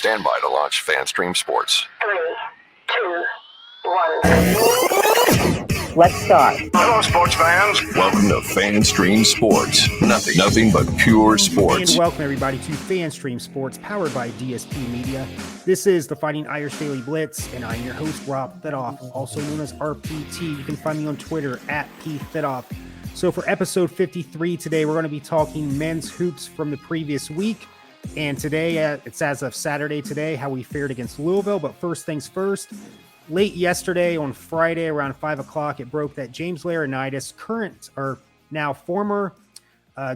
Stand by to launch FanStream Sports. 3, 2, 1. Let's start. Hello, sports fans. Welcome to FanStream Sports. Nothing but pure sports. And welcome, everybody, to FanStream Sports, powered by DSP Media. This is the Fighting Irish Daily Blitz, and I'm your host, Rob Thidoff, also known as RPT. You can find me on Twitter at PThidoff. So for episode 53 today, we're going to be talking men's hoops from the previous week. And today, it's as of Saturday today, how we fared against Louisville. But first things first, late yesterday on Friday around 5 o'clock, it broke that James Laurinaitis, former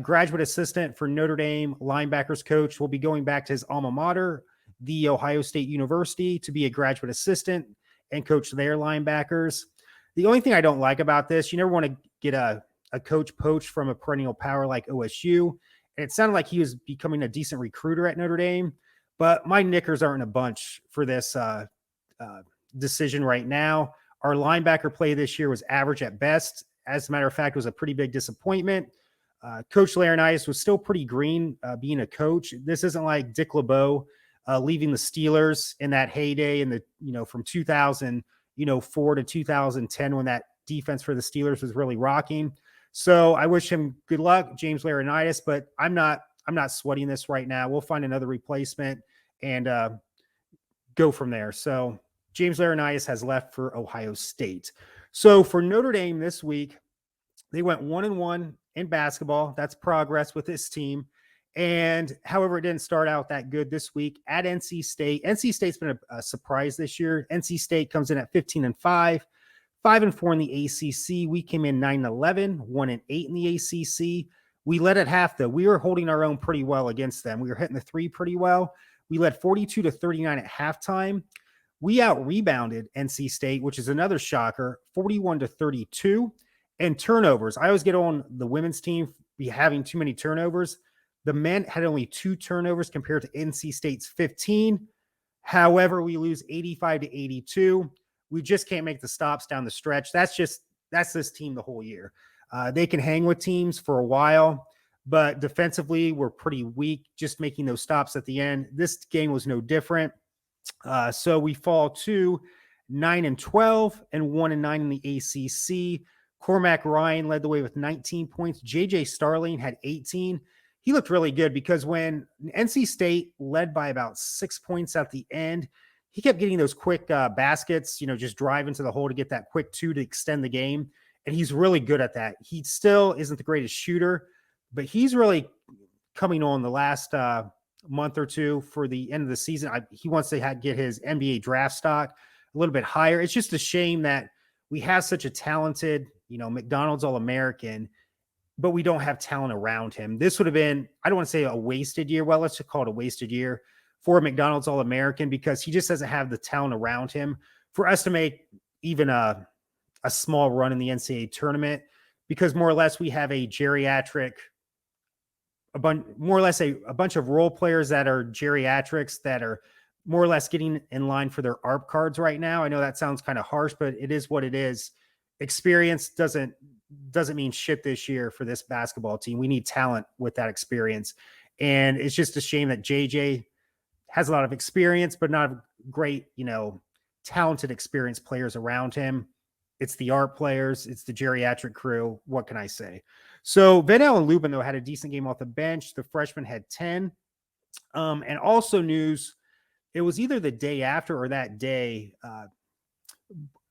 graduate assistant for Notre Dame linebackers coach, will be going back to his alma mater, The Ohio State University, to be a graduate assistant and coach their linebackers. The only thing I don't like about this, you never want to get a coach poached from a perennial power like OSU. And it sounded like he was becoming a decent recruiter at Notre Dame, but my knickers aren't a bunch for this decision right now. Our linebacker play this year was average at best. As a matter of fact, it was a pretty big disappointment. Coach Laurinaitis was still pretty green being a coach. This isn't like Dick LeBeau leaving the Steelers in that heyday in the, from 2004 to 2010 when that defense for the Steelers was really rocking. So I wish him good luck, James Laurinaitis, but I'm not sweating this right now. We'll find another replacement and go from there. So James Laurinaitis has left for Ohio State. So for Notre Dame this week, they went 1-1 in basketball. That's progress with this team. And however, it didn't start out that good this week at NC State. NC State's been a surprise this year. NC State comes in at 15-5. 5-4 in the ACC. We came in 9-11, 1-8 in the ACC. We led at half, though. We were holding our own pretty well against them. We were hitting the three pretty well. We led 42-39 at halftime. We out-rebounded NC State, which is another shocker, 41-32. And turnovers. I always get on the women's team be having too many turnovers. The men had only 2 turnovers compared to NC State's 15. However, we lose 85-82. We just can't make the stops down the stretch. That's this team the whole year. They can hang with teams for a while, but defensively, we're pretty weak, just making those stops at the end. This game was no different. So we fall to 9-12 and 1-9 in the ACC. Cormac Ryan led the way with 19 points. JJ Starling had 18. He looked really good because when NC State led by about 6 points at the end, he kept getting those quick baskets, just drive into the hole to get that quick 2 to extend the game. And he's really good at that. He still isn't the greatest shooter, but he's really coming on the last month or two for the end of the season. He wants to get his NBA draft stock a little bit higher. It's just a shame that we have such a talented, McDonald's All-American, but we don't have talent around him. This would have been, I don't want to say a wasted year. Well, let's just call it a wasted year for a McDonald's All-American because he just doesn't have the talent around him for us to make even a small run in the NCAA tournament, because more or less we have a geriatric, a bunch of role players that are geriatrics that are more or less getting in line for their ARP cards right now. I know that sounds kind of harsh, but it is what it is. Experience doesn't mean shit this year for this basketball team. We need talent with that experience. And it's just a shame that JJ has a lot of experience, but not great, talented, experienced players around him. It's the ARP players. It's the geriatric crew. What can I say? So Van Allen Lubin, though, had a decent game off the bench. The freshman had 10. And also news, it was either the day after or that day.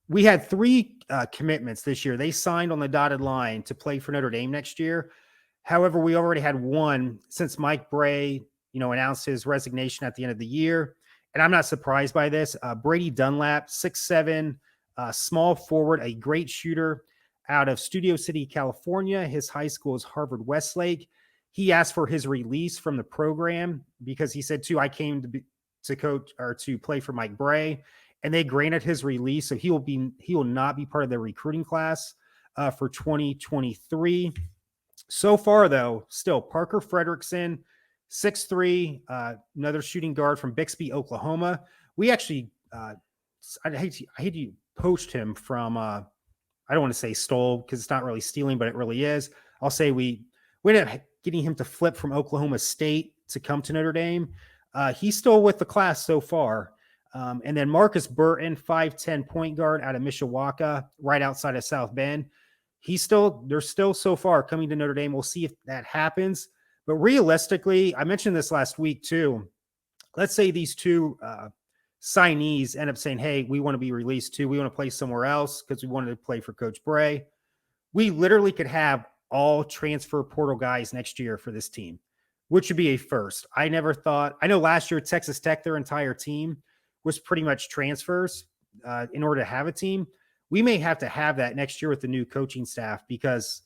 We had 3 commitments this year. They signed on the dotted line to play for Notre Dame next year. However, we already had one since Mike Bray, announced his resignation at the end of the year. And I'm not surprised by this. Brady Dunlap, 6'7", small forward, a great shooter out of Studio City, California. His high school is Harvard Westlake. He asked for his release from the program because he said, I came to coach or to play for Mike Bray, and they granted his release. So he will not be part of the recruiting class for 2023. So far, though, still Parker Fredrickson, 6'3", another shooting guard from Bixby, Oklahoma. We actually, I hate you poached him from, I don't want to say stole because it's not really stealing, but it really is. I'll say we ended up getting him to flip from Oklahoma State to come to Notre Dame. He's still with the class so far. And then Marcus Burton, 5'10" point guard out of Mishawaka, right outside of South Bend. They're still so far coming to Notre Dame. We'll see if that happens. But realistically, I mentioned this last week too. Let's say these two signees end up saying, hey, we want to be released too. We want to play somewhere else because we wanted to play for Coach Bray. We literally could have all transfer portal guys next year for this team, which would be a first. I never thought, I know last year Texas Tech, their entire team was pretty much transfers in order to have a team. We may have to have that next year with the new coaching staff because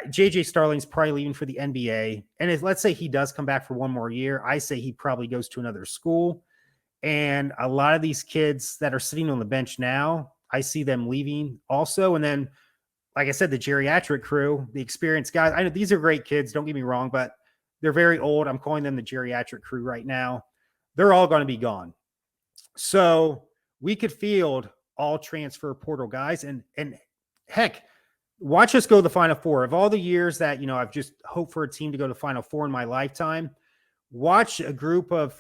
JJ Starling's probably leaving for the NBA. And let's say he does come back for one more year, I say he probably goes to another school. And a lot of these kids that are sitting on the bench now, I see them leaving also. And then, like I said, the geriatric crew, the experienced guys, I know these are great kids, don't get me wrong, but they're very old. I'm calling them the geriatric crew right now. They're all going to be gone. So we could field all transfer portal guys and heck, watch us go to the Final Four. Of all the years that, I've just hoped for a team to go to the Final Four in my lifetime, watch a group of,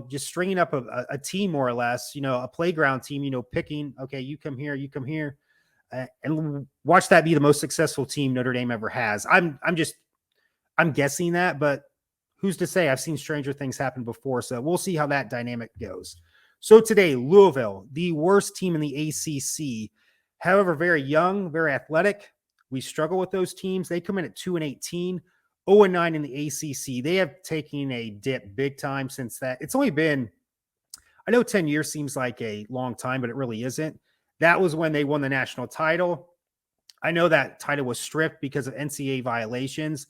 just stringing up a team more or less, a playground team, picking, okay, you come here, and watch that be the most successful team Notre Dame ever has. I'm guessing that, but who's to say? I've seen stranger things happen before, so we'll see how that dynamic goes. So today, Louisville, the worst team in the ACC, however, very young, very athletic. We struggle with those teams. They come in at 2-18, 0-9 in the ACC. They have taken a dip big time since that. It's only been, I know 10 years seems like a long time, but it really isn't. That was when they won the national title. I know that title was stripped because of NCAA violations,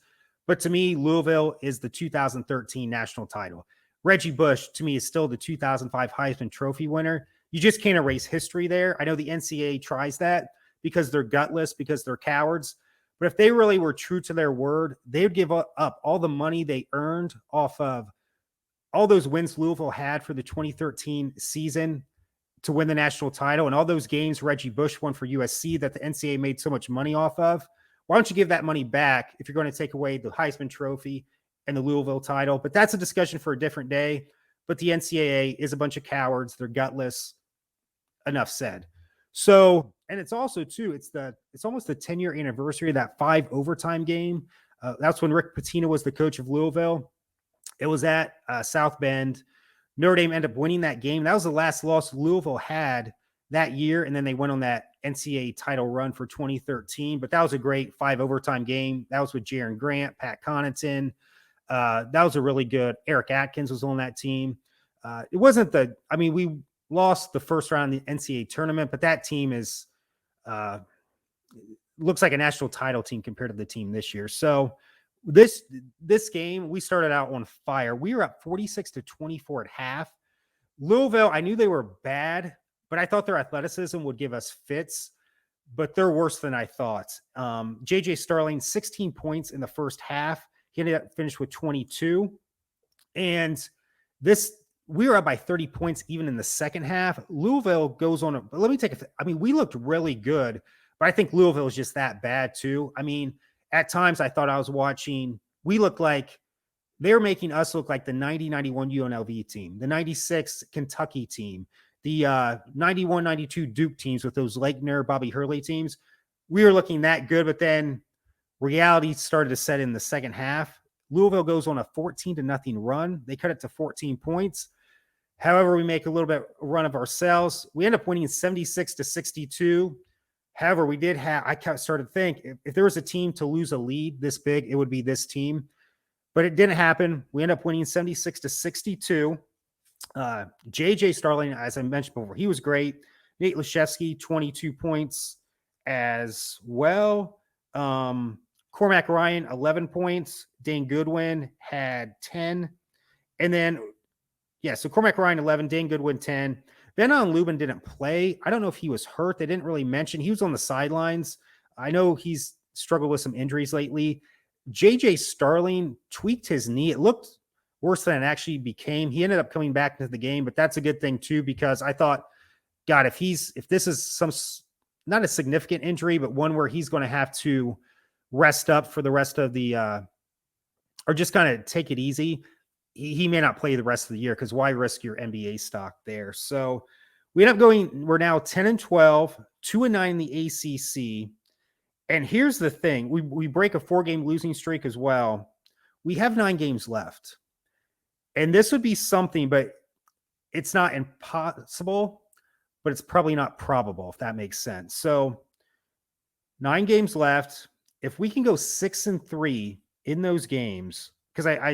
but to me, Louisville is the 2013 national title. Reggie Bush, to me, is still the 2005 Heisman Trophy winner. You just can't erase history there. I know the NCAA tries that because they're gutless, because they're cowards. But if they really were true to their word, they would give up all the money they earned off of all those wins Louisville had for the 2013 season to win the national title and all those games Reggie Bush won for USC that the NCAA made so much money off of. Why don't you give that money back if you're going to take away the Heisman Trophy and the Louisville title? But that's a discussion for a different day. But the NCAA is a bunch of cowards. They're gutless. Enough said. So, and it's also too, it's almost the 10-year anniversary of that 5 overtime game. That's when Rick Pitino was the coach of Louisville. It was at South Bend. Notre Dame ended up winning that game. That was the last loss Louisville had that year. And then they went on that NCAA title run for 2013. But that was a great 5 overtime game. That was with Jaron Grant, Pat Connaughton. That was a really good, Eric Atkins was on that team. It wasn't we lost the first round in the NCAA tournament, but that team is looks like a national title team compared to the team this year. So this game, we started out on fire. We were up 46-24 at half. Louisville, I knew they were bad, but I thought their athleticism would give us fits, but they're worse than I thought. JJ Starling, 16 points in the first half. He ended up finished with 22. And we were up by 30 points even in the second half. Louisville goes on. We looked really good, but I think Louisville is just that bad too. At times I thought I was watching, we looked like they were making us look like the 90-91 UNLV team, the 96 Kentucky team, the 91-92 Duke teams with those Lakener, Bobby Hurley teams. We were looking that good, but then reality started to set in the second half. Louisville goes on a 14-0 run. They cut it to 14 points. However, we make a little bit of run of ourselves. We end up winning 76-62. However, I started to think if there was a team to lose a lead this big, it would be this team. But it didn't happen. We end up winning 76-62. JJ Starling, as I mentioned before, he was great. Nate Leshevsky, 22 points as well. Cormac Ryan, 11 points. Dane Goodwin had 10. And then, so Cormac Ryan, 11. Dane Goodwin, 10. Benon Lubin didn't play. I don't know if he was hurt. They didn't really mention. He was on the sidelines. I know he's struggled with some injuries lately. JJ Starling tweaked his knee. It looked worse than it actually became. He ended up coming back into the game, but that's a good thing too, because I thought, God, if this is not a significant injury, but one where he's going to have to rest up for the rest of the, or just kind of take it easy. he may not play the rest of the year because why risk your NBA stock there? So we end up going, we're now 10-12, 2-9 in the ACC. And here's the thing, we break a 4-game losing streak as well. We have 9 games left. And this would be something, but it's not impossible, but it's probably not probable, if that makes sense. So 9 games left. If we can go 6-3 in those games, because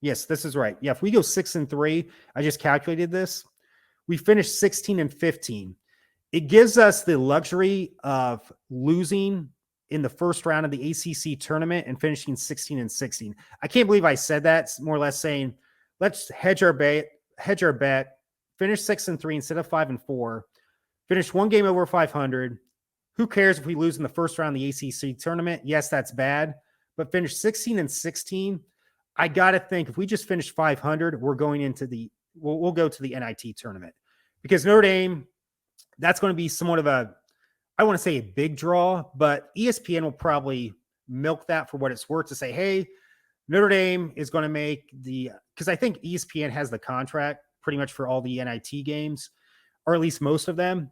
yes, this is right. Yeah, if we go 6-3, I just calculated this. We finished 16-15. It gives us the luxury of losing in the first round of the ACC tournament and finishing 16-16. I can't believe I said that. It's more or less saying, let's hedge our bet, finish 6-3 instead of 5-4, finish 1 game over 500. Who cares if we lose in the first round of the ACC tournament? Yes, that's bad, but finish 16-16. I got to think if we just finish 500, we're going into we'll go to the NIT tournament because Notre Dame, that's going to be somewhat of I want to say a big draw, but ESPN will probably milk that for what it's worth to say, hey, Notre Dame is going to make because I think ESPN has the contract pretty much for all the NIT games, or at least most of them.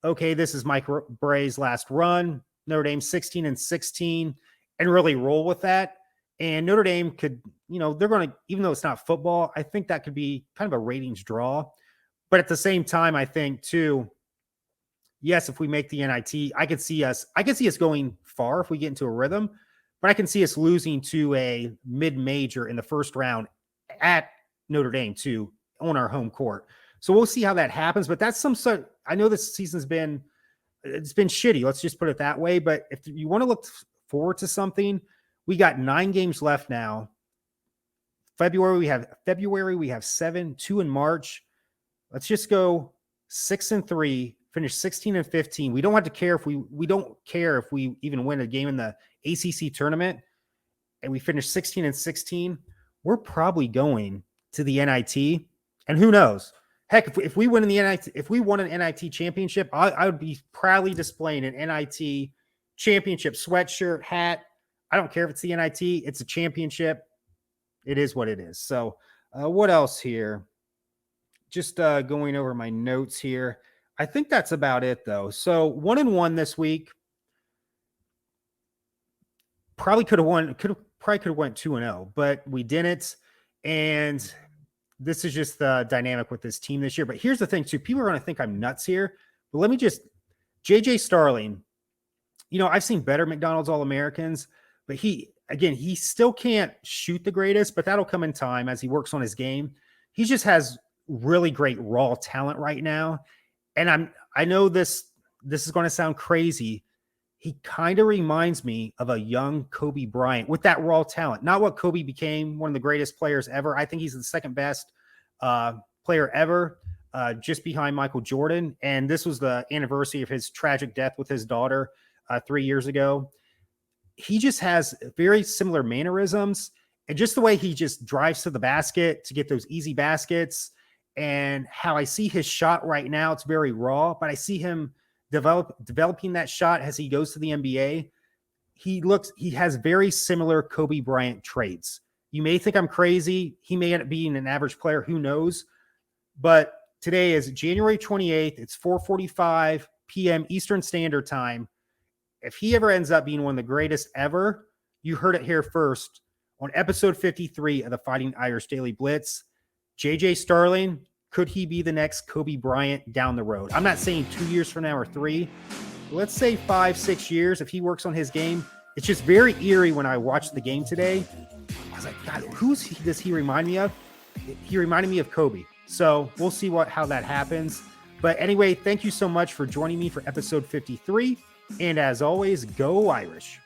Okay, this is Mike Bray's last run, Notre Dame 16-16, and really roll with that. And Notre Dame could, they're going to, even though it's not football, I think that could be kind of a ratings draw. But at the same time, I think too, yes, if we make the NIT, I could see us going far if we get into a rhythm, but I can see us losing to a mid-major in the first round at Notre Dame too, on our home court. So we'll see how that happens, but that's I know this season's been shitty. Let's just put it that way. But if you want to look forward to something, we got 9 games left now. February, we have 7, 2 in March. Let's just go 6-3, finish 16-15. We don't have to care we don't care if we even win a game in the ACC tournament and we finish 16-16. We're probably going to the NIT, and who knows? Heck, if we win in the NIT, if we won an NIT championship, I would be proudly displaying an NIT championship sweatshirt, hat. I don't care if it's the NIT, it's a championship. It is what it is. So what else here? Just going over my notes here. I think that's about it though. So 1-1 this week. Probably could have went 2-0, but we didn't. And this is just the dynamic with this team this year. But here's the thing too. People are going to think I'm nuts here, but let me JJ Starling, I've seen better McDonald's All-Americans, but he still can't shoot the greatest, but that'll come in time as he works on his game. He just has really great raw talent right now. And I know this is going to sound crazy. He kind of reminds me of a young Kobe Bryant with that raw talent. Not what Kobe became, one of the greatest players ever. I think he's the second best player ever, just behind Michael Jordan. And this was the anniversary of his tragic death with his daughter 3 years ago. He just has very similar mannerisms and just the way he just drives to the basket to get those easy baskets, and how I see his shot right now. It's very raw, but I see him developing that shot as he goes to the NBA. He has very similar Kobe Bryant traits. You may think I'm crazy. He may end up being an average player. Who knows? But today is January 28th. It's 4:45 p.m. Eastern Standard Time. If he ever ends up being one of the greatest ever, you heard it here first on episode 53 of the Fighting Irish Daily Blitz. JJ Starling, could he be the next Kobe Bryant down the road? I'm not saying 2 years from now or 3. Let's say 5-6 years if he works on his game. It's just very eerie when I watched the game today. I was like, God, does he remind me of? He reminded me of Kobe. So we'll see how that happens. But anyway, thank you so much for joining me for episode 53. And as always, go Irish.